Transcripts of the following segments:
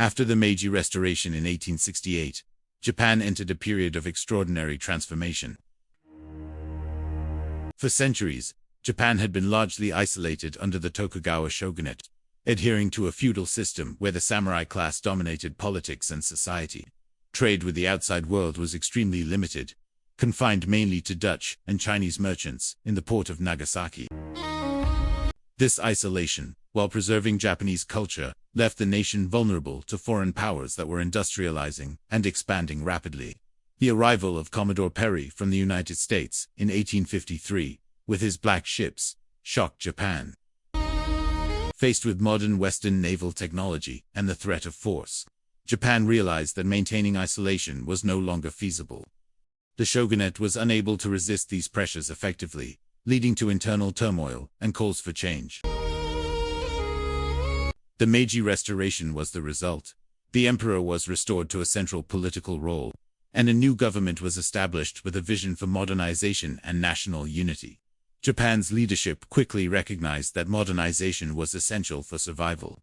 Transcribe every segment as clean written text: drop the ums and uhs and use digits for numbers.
After the Meiji Restoration in 1868, Japan entered a period of extraordinary transformation. For centuries, Japan had been largely isolated under the Tokugawa shogunate, adhering to a feudal system where the samurai class dominated politics and society. Trade with the outside world was extremely limited, confined mainly to Dutch and Chinese merchants in the port of Nagasaki. This isolation, while preserving Japanese culture, left the nation vulnerable to foreign powers that were industrializing and expanding rapidly. The arrival of Commodore Perry from the United States in 1853, with his black ships, shocked Japan. Faced with modern Western naval technology and the threat of force, Japan realized that maintaining isolation was no longer feasible. The shogunate was unable to resist these pressures effectively, leading to internal turmoil and calls for change. The Meiji Restoration was the result. The emperor was restored to a central political role, and a new government was established with a vision for modernization and national unity. Japan's leadership quickly recognized that modernization was essential for survival.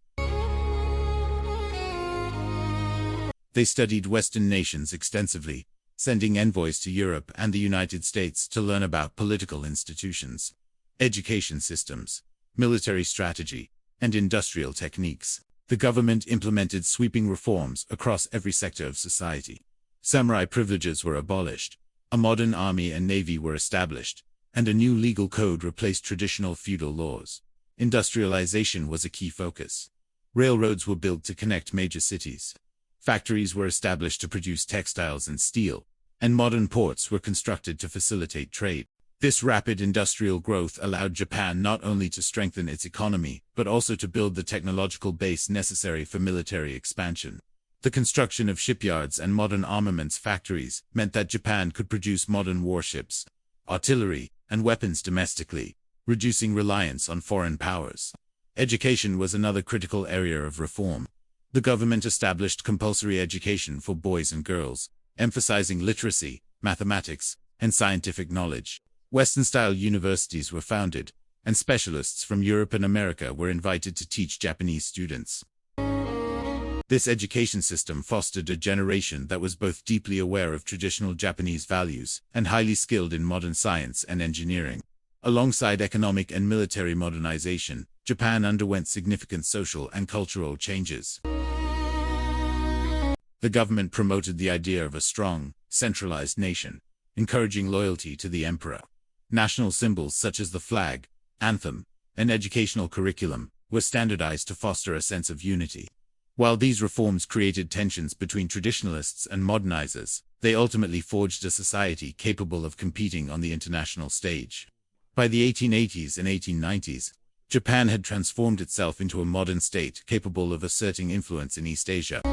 They studied Western nations extensively, sending envoys to Europe and the United States to learn about political institutions, education systems, military strategy, and industrial techniques. The government implemented sweeping reforms across every sector of society. Samurai privileges were abolished, a modern army and navy were established, and a new legal code replaced traditional feudal laws. Industrialization was a key focus. Railroads were built to connect major cities. Factories were established to produce textiles and steel, and modern ports were constructed to facilitate trade. This rapid industrial growth allowed Japan not only to strengthen its economy, but also to build the technological base necessary for military expansion. The construction of shipyards and modern armaments factories meant that Japan could produce modern warships, artillery, and weapons domestically, reducing reliance on foreign powers. Education was another critical area of reform. The government established compulsory education for boys and girls, emphasizing literacy, mathematics, and scientific knowledge. Western-style universities were founded, and specialists from Europe and America were invited to teach Japanese students. This education system fostered a generation that was both deeply aware of traditional Japanese values and highly skilled in modern science and engineering. Alongside economic and military modernization, Japan underwent significant social and cultural changes. The government promoted the idea of a strong, centralized nation, encouraging loyalty to the emperor. National symbols such as the flag, anthem, and educational curriculum were standardized to foster a sense of unity. While these reforms created tensions between traditionalists and modernizers, they ultimately forged a society capable of competing on the international stage. By the 1880s and 1890s, Japan had transformed itself into a modern state capable of asserting influence in East Asia.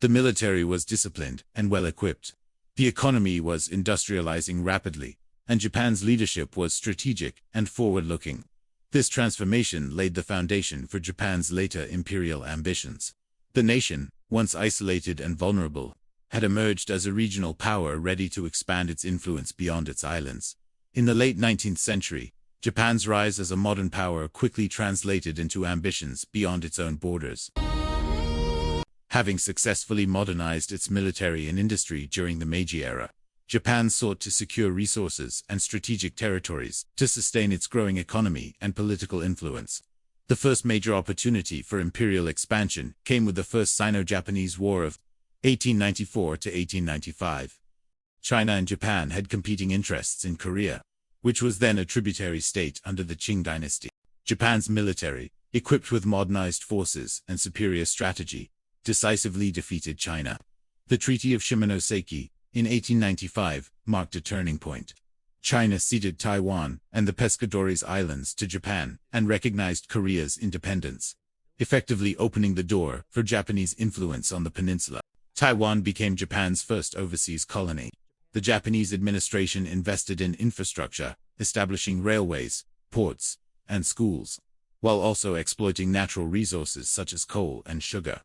The military was disciplined and well-equipped. The economy was industrializing rapidly, and Japan's leadership was strategic and forward-looking. This transformation laid the foundation for Japan's later imperial ambitions. The nation, once isolated and vulnerable, had emerged as a regional power ready to expand its influence beyond its islands. In the late 19th century, Japan's rise as a modern power quickly translated into ambitions beyond its own borders. Having successfully modernized its military and industry during the Meiji era, Japan sought to secure resources and strategic territories to sustain its growing economy and political influence. The first major opportunity for imperial expansion came with the First Sino-Japanese War of 1894 to 1895. China and Japan had competing interests in Korea, which was then a tributary state under the Qing dynasty. Japan's military, equipped with modernized forces and superior strategy, decisively defeated China. The Treaty of Shimonoseki, in 1895, marked a turning point. China ceded Taiwan and the Pescadores Islands to Japan and recognized Korea's independence, effectively opening the door for Japanese influence on the peninsula. Taiwan became Japan's first overseas colony. The Japanese administration invested in infrastructure, establishing railways, ports, and schools, while also exploiting natural resources such as coal and sugar.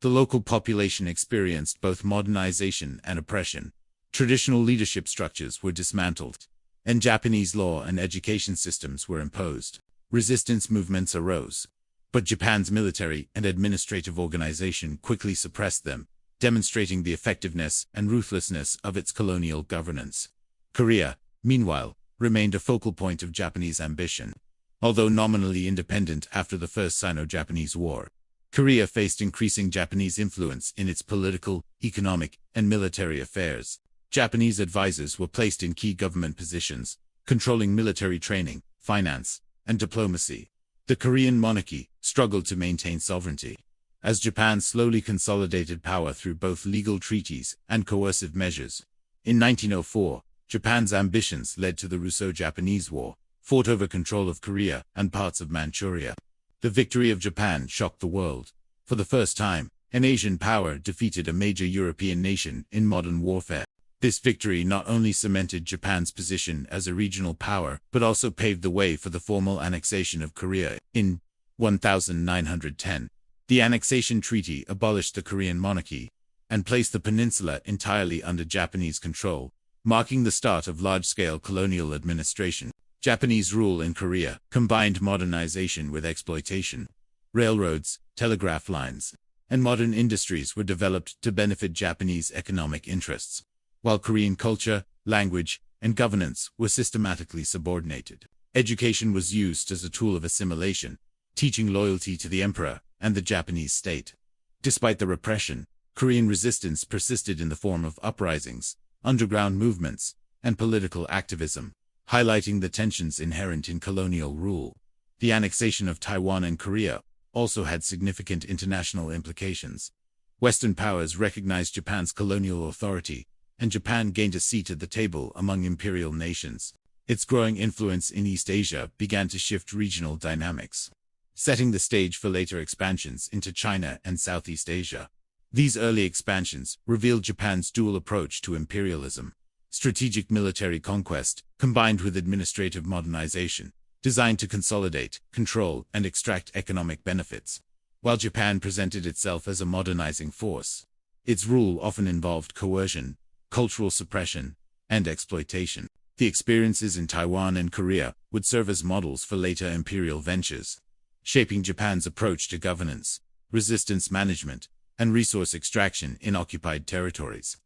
The local population experienced both modernization and oppression. Traditional leadership structures were dismantled, and Japanese law and education systems were imposed. Resistance movements arose. But Japan's military and administrative organization quickly suppressed them, demonstrating the effectiveness and ruthlessness of its colonial governance. Korea, meanwhile, remained a focal point of Japanese ambition. Although nominally independent after the First Sino-Japanese War, Korea faced increasing Japanese influence in its political, economic, and military affairs. Japanese advisors were placed in key government positions, controlling military training, finance, and diplomacy. The Korean monarchy struggled to maintain sovereignty, as Japan slowly consolidated power through both legal treaties and coercive measures. In 1904, Japan's ambitions led to the Russo-Japanese War, fought over control of Korea and parts of Manchuria. The victory of Japan shocked the world. For the first time, an Asian power defeated a major European nation in modern warfare. This victory not only cemented Japan's position as a regional power, but also paved the way for the formal annexation of Korea in 1910. The annexation treaty abolished the Korean monarchy and placed the peninsula entirely under Japanese control, marking the start of large-scale colonial administration. Japanese rule in Korea combined modernization with exploitation. Railroads, telegraph lines, and modern industries were developed to benefit Japanese economic interests, while Korean culture, language, and governance were systematically subordinated. Education was used as a tool of assimilation, teaching loyalty to the emperor and the Japanese state. Despite the repression, Korean resistance persisted in the form of uprisings, underground movements, and political activism, highlighting the tensions inherent in colonial rule. The annexation of Taiwan and Korea also had significant international implications. Western powers recognized Japan's colonial authority, and Japan gained a seat at the table among imperial nations. Its growing influence in East Asia began to shift regional dynamics, setting the stage for later expansions into China and Southeast Asia. These early expansions revealed Japan's dual approach to imperialism: strategic military conquest, combined with administrative modernization, designed to consolidate, control, and extract economic benefits. While Japan presented itself as a modernizing force, its rule often involved coercion, cultural suppression, and exploitation. The experiences in Taiwan and Korea would serve as models for later imperial ventures, shaping Japan's approach to governance, resistance management, and resource extraction in occupied territories.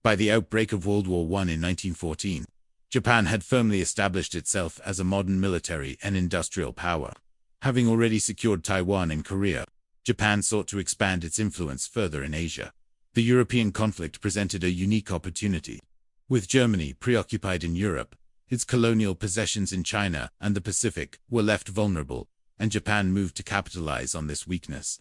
By the outbreak of World War I in 1914, Japan had firmly established itself as a modern military and industrial power. Having already secured Taiwan and Korea, Japan sought to expand its influence further in Asia. The European conflict presented a unique opportunity. With Germany preoccupied in Europe, its colonial possessions in China and the Pacific were left vulnerable, and Japan moved to capitalize on this weakness.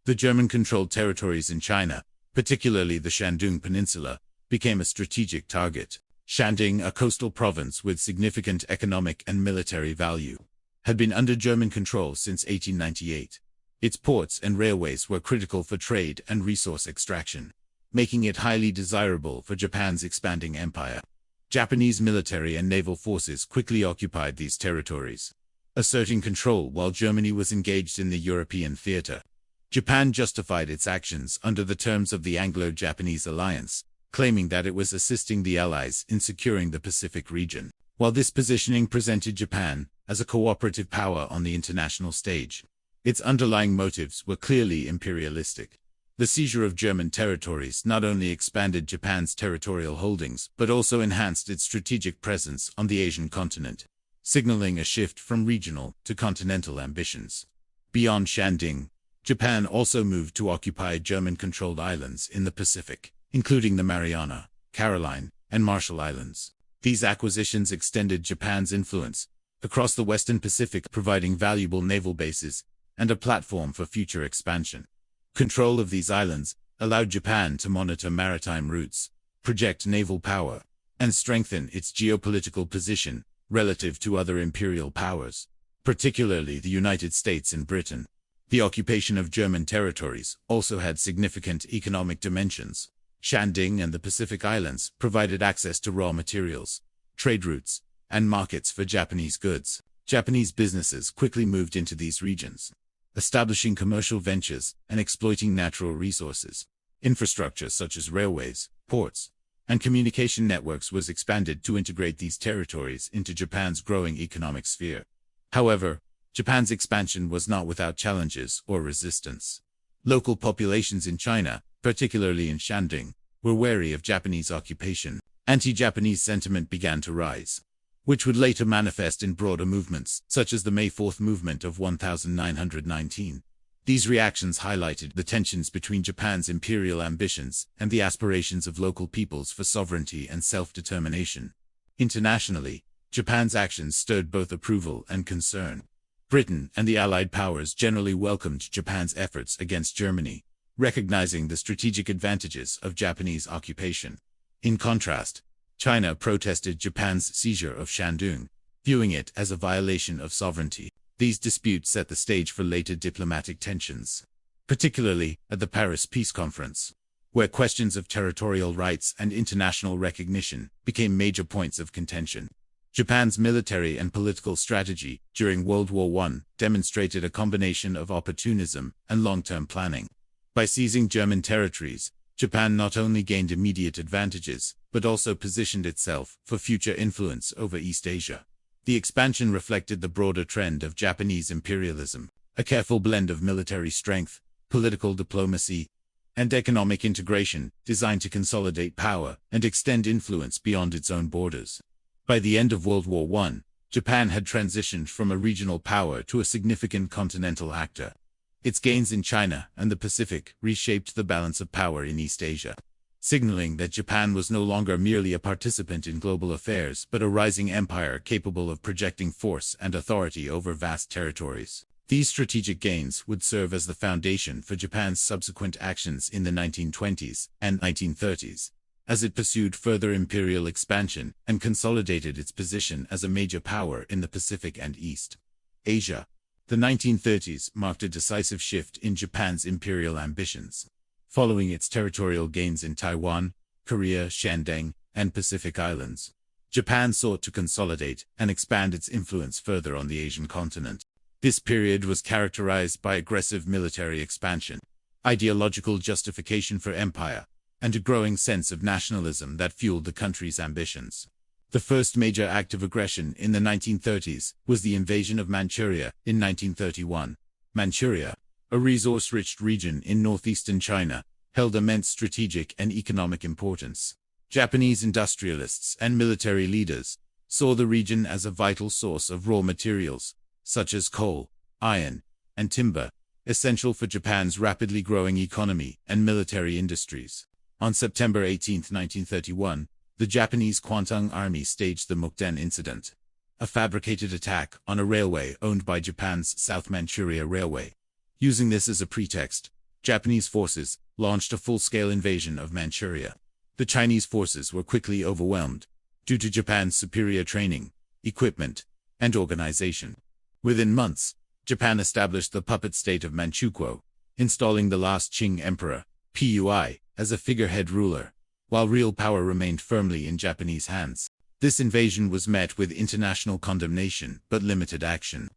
The German-controlled territories in China, particularly the Shandong Peninsula, became a strategic target. Shandong, a coastal province with significant economic and military value, had been under German control since 1898. Its ports and railways were critical for trade and resource extraction, making it highly desirable for Japan's expanding empire. Japanese military and naval forces quickly occupied these territories, asserting control while Germany was engaged in the European theater. Japan justified its actions under the terms of the Anglo-Japanese alliance, claiming that it was assisting the Allies in securing the Pacific region. While this positioning presented Japan as a cooperative power on the international stage, its underlying motives were clearly imperialistic. The seizure of German territories not only expanded Japan's territorial holdings, but also enhanced its strategic presence on the Asian continent, signaling a shift from regional to continental ambitions. Beyond Shandong, Japan also moved to occupy German-controlled islands in the Pacific, including the Mariana, Caroline, and Marshall Islands. These acquisitions extended Japan's influence across the Western Pacific, providing valuable naval bases and a platform for future expansion. Control of these islands allowed Japan to monitor maritime routes, project naval power, and strengthen its geopolitical position relative to other imperial powers, particularly the United States and Britain. The occupation of German territories also had significant economic dimensions. Shandong and the Pacific Islands provided access to raw materials, trade routes, and markets for Japanese goods. Japanese businesses quickly moved into these regions, establishing commercial ventures and exploiting natural resources. Infrastructure such as railways, ports, and communication networks was expanded to integrate these territories into Japan's growing economic sphere. However, Japan's expansion was not without challenges or resistance. Local populations in China, particularly in Shandong, were wary of Japanese occupation. Anti-Japanese sentiment began to rise, which would later manifest in broader movements, such as the May 4th movement of 1919. These reactions highlighted the tensions between Japan's imperial ambitions and the aspirations of local peoples for sovereignty and self-determination. Internationally, Japan's actions stirred both approval and concern. Britain and the Allied powers generally welcomed Japan's efforts against Germany, recognizing the strategic advantages of Japanese occupation. In contrast, China protested Japan's seizure of Shandong, viewing it as a violation of sovereignty. These disputes set the stage for later diplomatic tensions, particularly at the Paris Peace Conference, where questions of territorial rights and international recognition became major points of contention. Japan's military and political strategy during World War I demonstrated a combination of opportunism and long-term planning. By seizing German territories, Japan not only gained immediate advantages, but also positioned itself for future influence over East Asia. The expansion reflected the broader trend of Japanese imperialism, a careful blend of military strength, political diplomacy, and economic integration designed to consolidate power and extend influence beyond its own borders. By the end of World War I, Japan had transitioned from a regional power to a significant continental actor. Its gains in China and the Pacific reshaped the balance of power in East Asia, signaling that Japan was no longer merely a participant in global affairs but a rising empire capable of projecting force and authority over vast territories. These strategic gains would serve as the foundation for Japan's subsequent actions in the 1920s and 1930s, as it pursued further imperial expansion and consolidated its position as a major power in the Pacific and East Asia. The 1930s marked a decisive shift in Japan's imperial ambitions. Following its territorial gains in Taiwan, Korea, Shandong, and Pacific Islands, Japan sought to consolidate and expand its influence further on the Asian continent. This period was characterized by aggressive military expansion, ideological justification for empire, and a growing sense of nationalism that fueled the country's ambitions. The first major act of aggression in the 1930s was the invasion of Manchuria in 1931. Manchuria, a resource-rich region in northeastern China, held immense strategic and economic importance. Japanese industrialists and military leaders saw the region as a vital source of raw materials, such as coal, iron, and timber, essential for Japan's rapidly growing economy and military industries. On September 18, 1931, the Japanese Kwantung Army staged the Mukden Incident, a fabricated attack on a railway owned by Japan's South Manchuria Railway. Using this as a pretext, Japanese forces launched a full-scale invasion of Manchuria. The Chinese forces were quickly overwhelmed due to Japan's superior training, equipment, and organization. Within months, Japan established the puppet state of Manchukuo, installing the last Qing emperor, Pui, as a figurehead ruler, while real power remained firmly in Japanese hands. This invasion was met with international condemnation but limited action.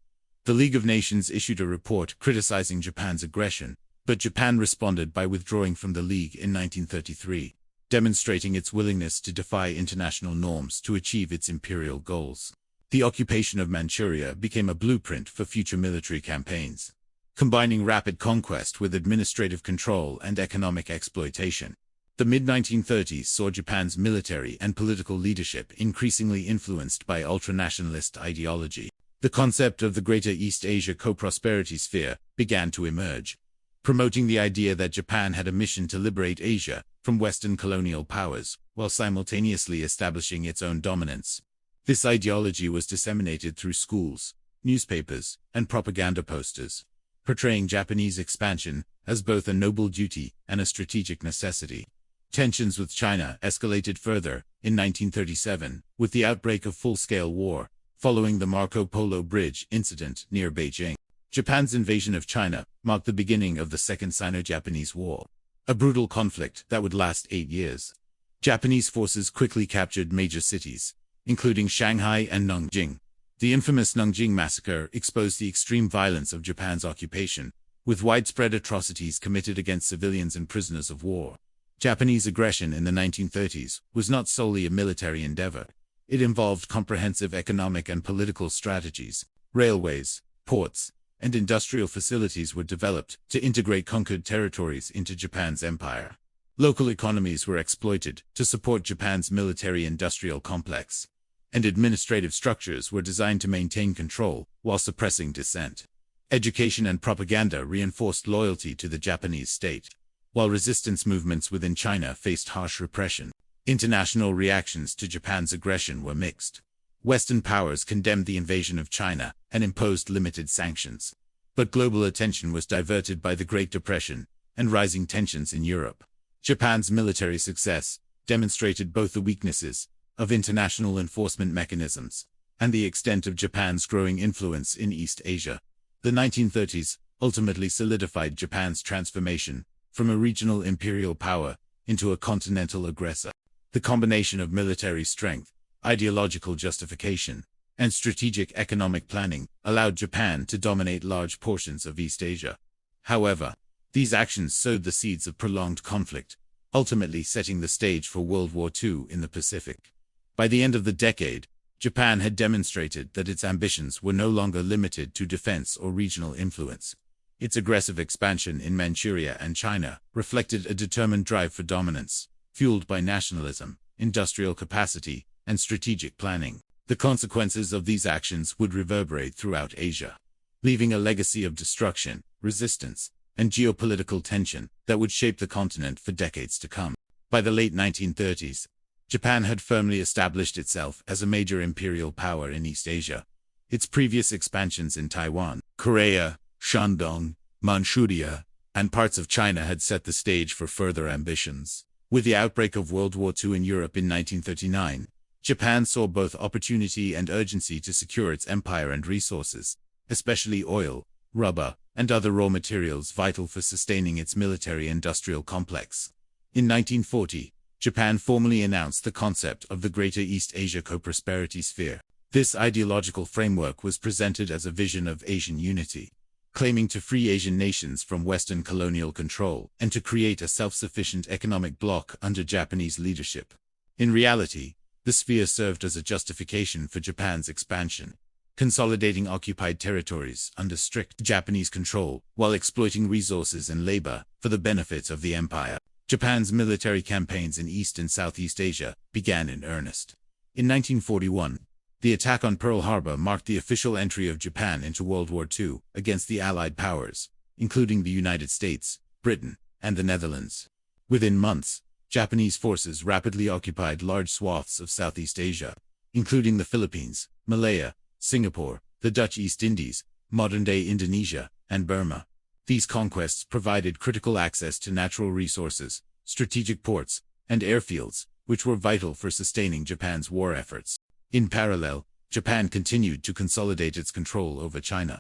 The League of Nations issued a report criticizing Japan's aggression, but Japan responded by withdrawing from the League in 1933, demonstrating its willingness to defy international norms to achieve its imperial goals. The occupation of Manchuria became a blueprint for future military campaigns, combining rapid conquest with administrative control and economic exploitation. The mid-1930s saw Japan's military and political leadership increasingly influenced by ultranationalist ideology. The concept of the Greater East Asia Co-Prosperity Sphere began to emerge, promoting the idea that Japan had a mission to liberate Asia from Western colonial powers, while simultaneously establishing its own dominance. This ideology was disseminated through schools, newspapers, and propaganda posters, portraying Japanese expansion as both a noble duty and a strategic necessity. Tensions with China escalated further in 1937 with the outbreak of full-scale war, following the Marco Polo Bridge incident near Beijing. Japan's invasion of China marked the beginning of the Second Sino-Japanese War, a brutal conflict that would last 8 years. Japanese forces quickly captured major cities, including Shanghai and Nanjing. The infamous Nanjing massacre exposed the extreme violence of Japan's occupation, with widespread atrocities committed against civilians and prisoners of war. Japanese aggression in the 1930s was not solely a military endeavor. It involved comprehensive economic and political strategies. Railways, ports, and industrial facilities were developed to integrate conquered territories into Japan's empire. Local economies were exploited to support Japan's military-industrial complex, and administrative structures were designed to maintain control while suppressing dissent. Education and propaganda reinforced loyalty to the Japanese state, while resistance movements within China faced harsh repression. International reactions to Japan's aggression were mixed. Western powers condemned the invasion of China and imposed limited sanctions. But global attention was diverted by the Great Depression and rising tensions in Europe. Japan's military success demonstrated both the weaknesses of international enforcement mechanisms and the extent of Japan's growing influence in East Asia. The 1930s ultimately solidified Japan's transformation from a regional imperial power into a continental aggressor. The combination of military strength, ideological justification, and strategic economic planning allowed Japan to dominate large portions of East Asia. However, these actions sowed the seeds of prolonged conflict, ultimately setting the stage for World War II in the Pacific. By the end of the decade, Japan had demonstrated that its ambitions were no longer limited to defense or regional influence. Its aggressive expansion in Manchuria and China reflected a determined drive for dominance, fueled by nationalism, industrial capacity, and strategic planning. The consequences of these actions would reverberate throughout Asia, leaving a legacy of destruction, resistance, and geopolitical tension that would shape the continent for decades to come. By the late 1930s, Japan had firmly established itself as a major imperial power in East Asia. Its previous expansions in Taiwan, Korea, Shandong, Manchuria, and parts of China had set the stage for further ambitions. With the outbreak of World War II in Europe in 1939, Japan saw both opportunity and urgency to secure its empire and resources, especially oil, rubber, and other raw materials vital for sustaining its military-industrial complex. In 1940, Japan formally announced the concept of the Greater East Asia Co-Prosperity Sphere. This ideological framework was presented as a vision of Asian unity, claiming to free Asian nations from Western colonial control and to create a self-sufficient economic bloc under Japanese leadership. In reality, the sphere served as a justification for Japan's expansion, consolidating occupied territories under strict Japanese control while exploiting resources and labor for the benefit of the empire. Japan's military campaigns in East and Southeast Asia began in earnest. In 1941, the attack on Pearl Harbor marked the official entry of Japan into World War II against the Allied powers, including the United States, Britain, and the Netherlands. Within months, Japanese forces rapidly occupied large swaths of Southeast Asia, including the Philippines, Malaya, Singapore, the Dutch East Indies, modern-day Indonesia, and Burma. These conquests provided critical access to natural resources, strategic ports, and airfields, which were vital for sustaining Japan's war efforts. In parallel, Japan continued to consolidate its control over China,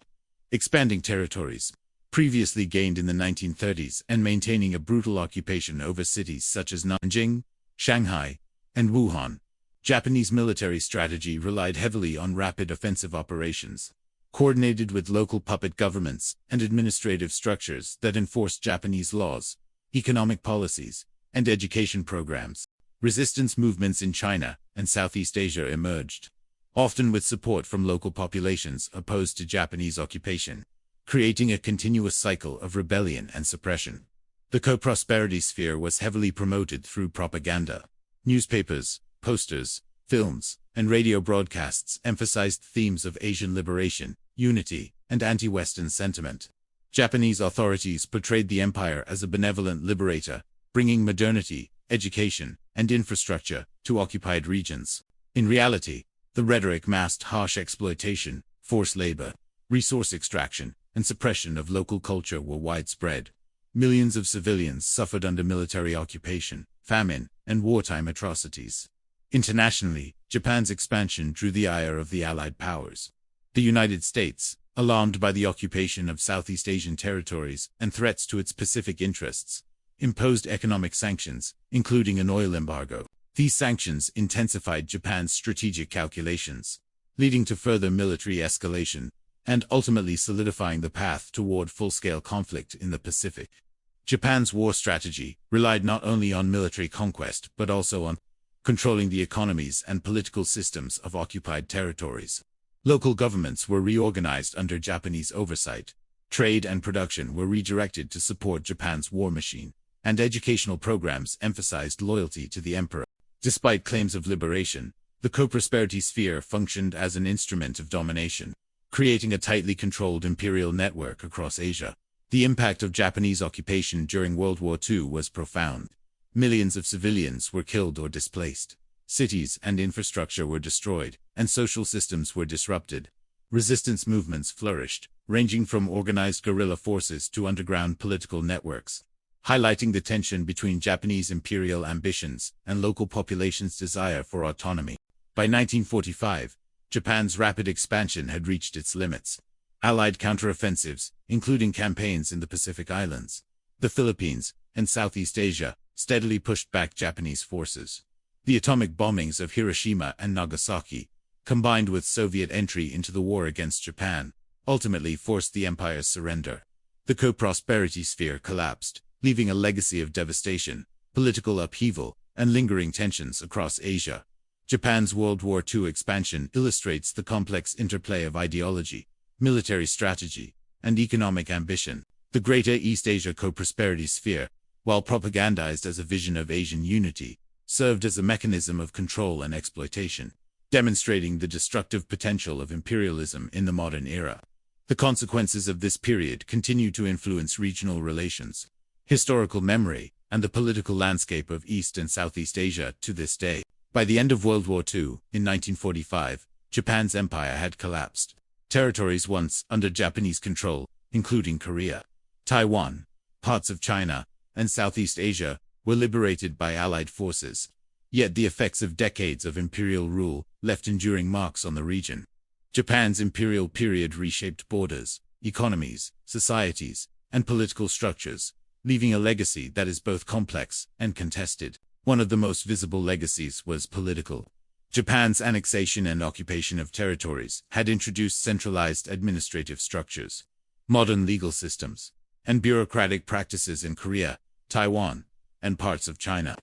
expanding territories previously gained in the 1930s and maintaining a brutal occupation over cities such as Nanjing, Shanghai, and Wuhan. Japanese military strategy relied heavily on rapid offensive operations, coordinated with local puppet governments and administrative structures that enforced Japanese laws, economic policies, and education programs. Resistance movements in China and Southeast Asia emerged, often with support from local populations opposed to Japanese occupation, creating a continuous cycle of rebellion and suppression. The co-prosperity sphere was heavily promoted through propaganda. Newspapers, posters, films, and radio broadcasts emphasized themes of Asian liberation, unity, and anti-Western sentiment. Japanese authorities portrayed the empire as a benevolent liberator, bringing modernity, education, and infrastructure to occupied regions. In reality, the rhetoric masked harsh exploitation, forced labor, resource extraction, and suppression of local culture were widespread. Millions of civilians suffered under military occupation, famine, and wartime atrocities. Internationally, Japan's expansion drew the ire of the Allied powers. The United States, alarmed by the occupation of Southeast Asian territories and threats to its Pacific interests, imposed economic sanctions, including an oil embargo. These sanctions intensified Japan's strategic calculations, leading to further military escalation and ultimately solidifying the path toward full-scale conflict in the Pacific. Japan's war strategy relied not only on military conquest but also on controlling the economies and political systems of occupied territories. Local governments were reorganized under Japanese oversight. Trade and production were redirected to support Japan's war machine, and educational programs emphasized loyalty to the emperor. Despite claims of liberation, the co-prosperity sphere functioned as an instrument of domination, creating a tightly controlled imperial network across Asia. The impact of Japanese occupation during World War II was profound. Millions of civilians were killed or displaced. Cities and infrastructure were destroyed, and social systems were disrupted. Resistance movements flourished, ranging from organized guerrilla forces to underground political networks, highlighting the tension between Japanese imperial ambitions and local populations' desire for autonomy. By 1945, Japan's rapid expansion had reached its limits. Allied counteroffensives, including campaigns in the Pacific Islands, the Philippines, and Southeast Asia, steadily pushed back Japanese forces. The atomic bombings of Hiroshima and Nagasaki, combined with Soviet entry into the war against Japan, ultimately forced the empire's surrender. The co-prosperity sphere collapsed, leaving a legacy of devastation, political upheaval, and lingering tensions across Asia. Japan's World War II expansion illustrates the complex interplay of ideology, military strategy, and economic ambition. The Greater East Asia co-prosperity sphere, while propagandized as a vision of Asian unity, served as a mechanism of control and exploitation, demonstrating the destructive potential of imperialism in the modern era. The consequences of this period continue to influence regional relations, historical memory, and the political landscape of East and Southeast Asia to this day. By the end of World War II, in 1945, Japan's empire had collapsed. Territories once under Japanese control, including Korea, Taiwan, parts of China, and Southeast Asia, were liberated by Allied forces. Yet the effects of decades of imperial rule left enduring marks on the region. Japan's imperial period reshaped borders, economies, societies, and political structures, leaving a legacy that is both complex and contested. One of the most visible legacies was political. Japan's annexation and occupation of territories had introduced centralized administrative structures, modern legal systems, and bureaucratic practices in Korea, Taiwan, and parts of China.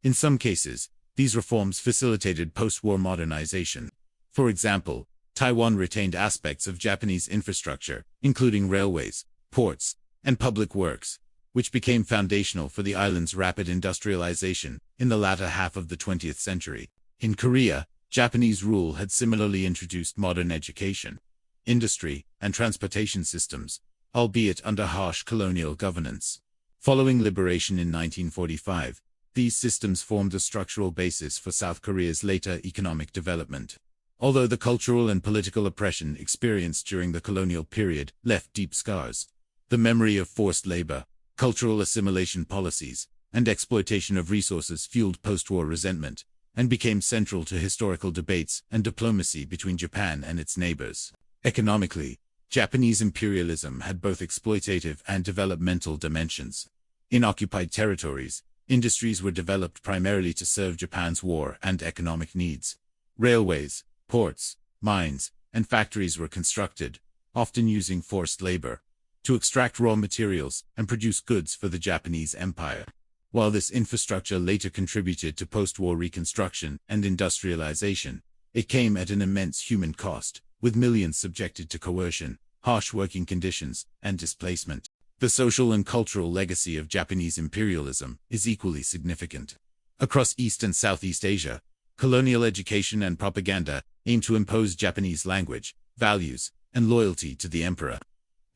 In some cases, these reforms facilitated post-war modernization. For example, Taiwan retained aspects of Japanese infrastructure, including railways, ports, and public works, which became foundational for the island's rapid industrialization in the latter half of the 20th century. In Korea, Japanese rule had similarly introduced modern education, industry, and transportation systems, albeit under harsh colonial governance. Following liberation in 1945, these systems formed a structural basis for South Korea's later economic development. Although the cultural and political oppression experienced during the colonial period left deep scars, the memory of forced labor, cultural assimilation policies, and exploitation of resources fueled post-war resentment, and became central to historical debates and diplomacy between Japan and its neighbors. Economically, Japanese imperialism had both exploitative and developmental dimensions. In occupied territories, industries were developed primarily to serve Japan's war and economic needs. Railways, ports, mines, and factories were constructed, often using forced labor, to extract raw materials and produce goods for the Japanese Empire. While this infrastructure later contributed to post-war reconstruction and industrialization, it came at an immense human cost, with millions subjected to coercion, harsh working conditions, and displacement. The social and cultural legacy of Japanese imperialism is equally significant. Across East and Southeast Asia, colonial education and propaganda aimed to impose Japanese language, values, and loyalty to the emperor.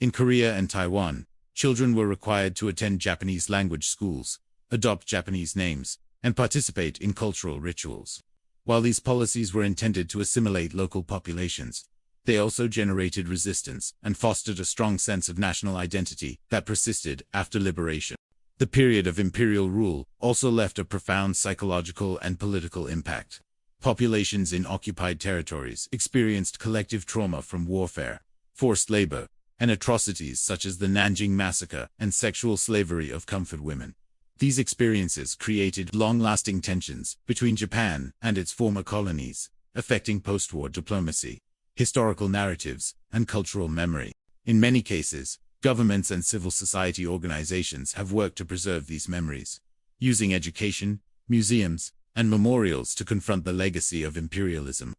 In Korea and Taiwan, children were required to attend Japanese language schools, adopt Japanese names, and participate in cultural rituals. While these policies were intended to assimilate local populations, they also generated resistance and fostered a strong sense of national identity that persisted after liberation. The period of imperial rule also left a profound psychological and political impact. Populations in occupied territories experienced collective trauma from warfare, forced labor, and atrocities such as the Nanjing Massacre and sexual slavery of comfort women. These experiences created long-lasting tensions between Japan and its former colonies, affecting post-war diplomacy, historical narratives, and cultural memory. In many cases, governments and civil society organizations have worked to preserve these memories, using education, museums, and memorials to confront the legacy of imperialism.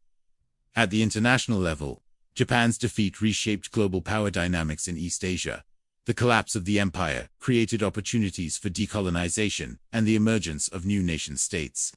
At the international level, Japan's defeat reshaped global power dynamics in East Asia. The collapse of the empire created opportunities for decolonization and the emergence of new nation-states.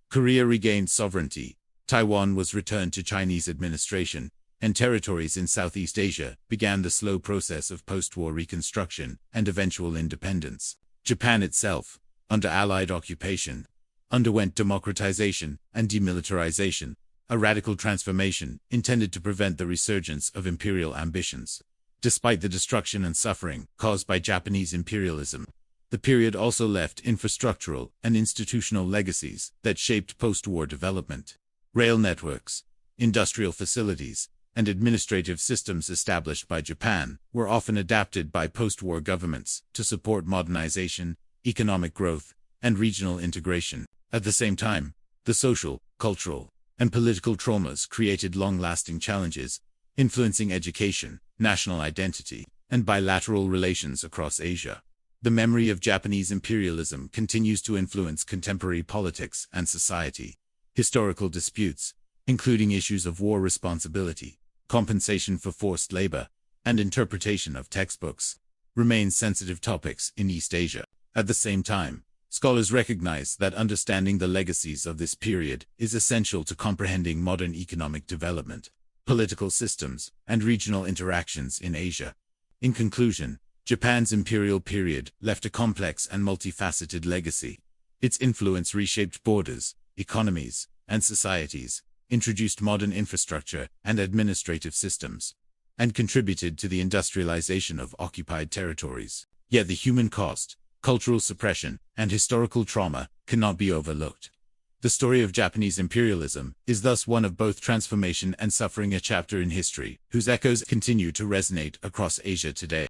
Korea regained sovereignty, Taiwan was returned to Chinese administration, and territories in Southeast Asia began the slow process of post-war reconstruction and eventual independence. Japan itself, under Allied occupation, underwent democratization and demilitarization, a radical transformation intended to prevent the resurgence of imperial ambitions. Despite the destruction and suffering caused by Japanese imperialism, the period also left infrastructural and institutional legacies that shaped post-war development. Rail networks, industrial facilities, and administrative systems established by Japan were often adapted by post-war governments to support modernization, economic growth, and regional integration. At the same time, the social, cultural, and political traumas created long-lasting challenges, influencing education, national identity, and bilateral relations across Asia. The memory of Japanese imperialism continues to influence contemporary politics and society. Historical disputes, including issues of war responsibility, compensation for forced labor, and interpretation of textbooks, remain sensitive topics in East Asia. At the same time, scholars recognize that understanding the legacies of this period is essential to comprehending modern economic development, political systems, and regional interactions in Asia. In conclusion, Japan's imperial period left a complex and multifaceted legacy. Its influence reshaped borders, economies, and societies, introduced modern infrastructure and administrative systems, and contributed to the industrialization of occupied territories. Yet the human cost, cultural suppression, and historical trauma cannot be overlooked. The story of Japanese imperialism is thus one of both transformation and suffering, a chapter in history whose echoes continue to resonate across Asia today.